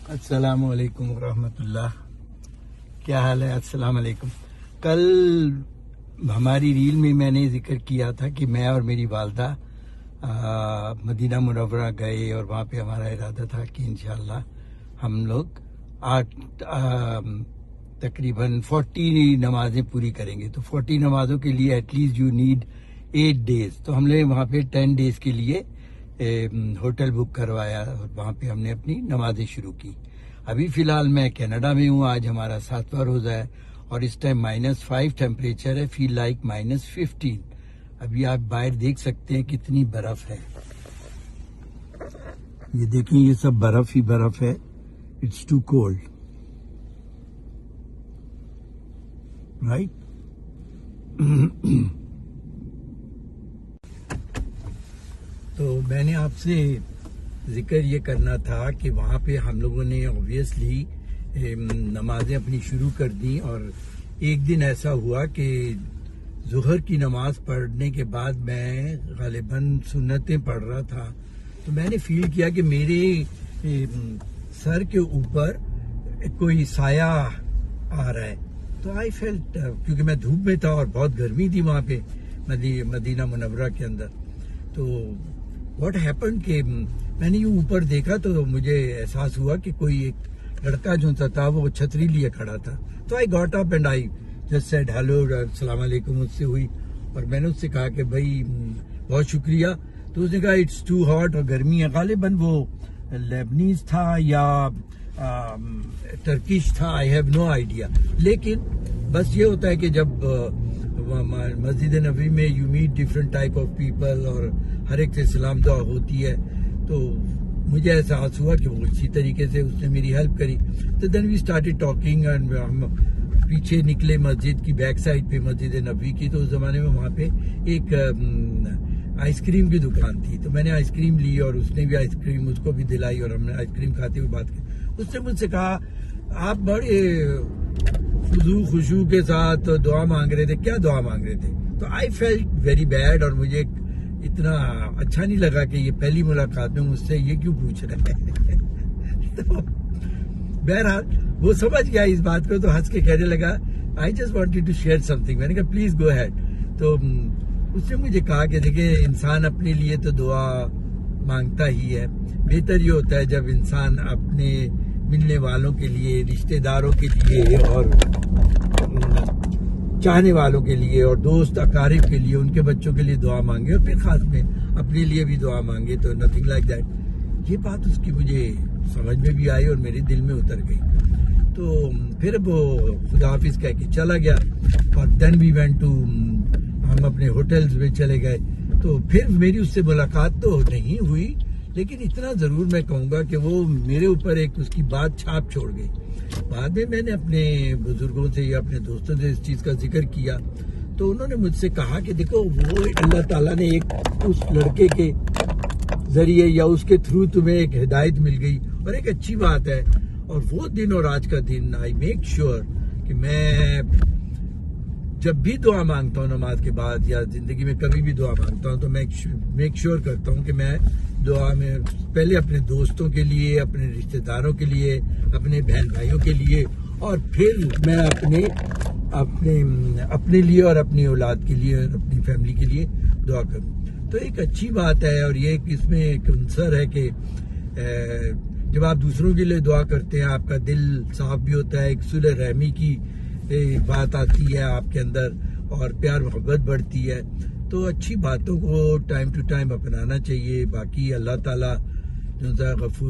अस्सलामु अलैकुम रहमतुल्लाह। क्या हाल है? अस्सलाम अलैकुम। कल हमारी रील में मैंने जिक्र किया था कि मैं और मेरी वालदा मदीना मुनव्वरा गए और वहाँ पे हमारा इरादा था कि इंशाल्लाह हम लोग तकरीबन 40 नमाजें पूरी करेंगे। तो 40 नमाजों के लिए एटलीस्ट यू नीड 8 डेज। तो हमने वहाँ पे 10 डेज के लिए होटल बुक करवाया और वहाँ पे हमने अपनी नमाजें शुरू की। अभी फ़िलहाल मैं कनाडा में हूँ। आज हमारा 7वां रोज़ा है और इस टाइम -5 टेम्परेचर है, फील लाइक -15। अभी आप बाहर देख सकते हैं कितनी बर्फ़ है। ये देखें, ये सब बर्फ़ ही बर्फ़ है। It's too cold, right? तो मैंने आपसे जिक्र ये करना था कि वहाँ पे हम लोगों ने ऑब्वियसली नमाजें अपनी शुरू कर दी और एक दिन ऐसा हुआ कि ज़ुहर की नमाज पढ़ने के बाद मैं गालिबन सुन्नतें पढ़ रहा था, तो मैंने फील किया कि मेरे सर के ऊपर कोई साया आ रहा है। तो आई फेल्ट, क्योंकि मैं धूप में था और बहुत गर्मी थी वहाँ पे मदीना मुनव्वरा के अंदर। तो व्हाट हैपेंड कि मैंने ये ऊपर देखा तो मुझे एहसास हुआ कि कोई एक लड़का जो था वो छतरी लिए खड़ा था। तो I got up and I just said hello, अस्सलाम वालेकुम उससे हुई और मैंने उससे कहा कि भाई बहुत शुक्रिया। तो उसने कहा इट्स टू हॉट और गर्मी है। गालिबन वो लेबनीज था या टर्किश था, आई हैव नो आइडिया। लेकिन बस ये होता है कि जब मस्जिद नबी में you meet different type of people और हर एक से सलाम दुआ होती है, तो मुझे एहसास हुआ कि वो इसी तरीके से उसने मेरी हेल्प करी। तो then we started talking and हम पीछे निकले मस्जिद की बैक साइड पे, मस्जिद नबी की। तो उस जमाने में वहाँ पे एक आइसक्रीम की दुकान थी, तो मैंने आइसक्रीम ली और उसने भी आइसक्रीम उसको भी दिलाई और हमने आइसक्रीम खाते हुए बात की। उसने मुझसे कहा आप बड़े खुशू के साथ दुआ मांग रहे थे, क्या दुआ मांग रहे थे? तो आई फेल्ट वेरी बैड और मुझे इतना अच्छा नहीं लगा कि ये पहली मुलाकात में मुझसे ये क्यों पूछ रहे हैं। तो बहरहाल वो समझ गया इस बात को, तो हंस के कहने लगा I just wanted to share something. मैंने कहा प्लीज गो अहेड। तो उसने मुझे कहा कि देखिए, इंसान अपने लिए तो दुआ मांगता ही है, बेहतर ये होता है जब इंसान अपने मिलने वालों के लिए, रिश्तेदारों के लिए और चाहने वालों के लिए और दोस्त अकारिब के लिए, उनके बच्चों के लिए दुआ मांगे और फिर खास में अपने लिए भी दुआ मांगे। तो नथिंग लाइक दैट। ये बात उसकी मुझे समझ में भी आई और मेरे दिल में उतर गई। तो फिर वो खुदा हाफिज कह के चला गया और देन वी वेंट टू, हम अपने होटल्स में चले गए। तो फिर मेरी उससे मुलाकात तो नहीं हुई, लेकिन इतना जरूर मैं कहूँगा कि वो मेरे ऊपर एक उसकी बात छाप छोड़ गई। बाद में मैंने अपने बुजुर्गों से या अपने दोस्तों से इस चीज़ का जिक्र किया, तो उन्होंने मुझसे कहा कि देखो, वो अल्लाह ताला ने एक उस लड़के के जरिए या उसके थ्रू तुम्हें एक हिदायत मिल गई और एक अच्छी बात है। और वो दिन और आज का दिन आई मेक श्योर कि मैं जब भी दुआ मांगता हूँ नमाज के बाद या जिंदगी में कभी भी दुआ मांगता हूँ, तो मैं मेक श्योर करता हूँ कि मैं दुआ में पहले अपने दोस्तों के लिए, अपने रिश्तेदारों के लिए, अपने बहन भाइयों के लिए और फिर मैं अपने लिए और अपनी औलाद के लिए और अपनी फैमिली के लिए दुआ करूँ। तो एक अच्छी बात है और ये इसमें एक अंसर है कि जब आप दूसरों के लिए दुआ करते हैं आपका दिल साफ भी होता है, एक सुलह रहमी की बात आती है आपके अंदर और प्यार मोहब्बत बढ़ती है। तो अच्छी बातों को टाइम टू टाइम अपनाना चाहिए। बाकी अल्लाह ताला जो गफूर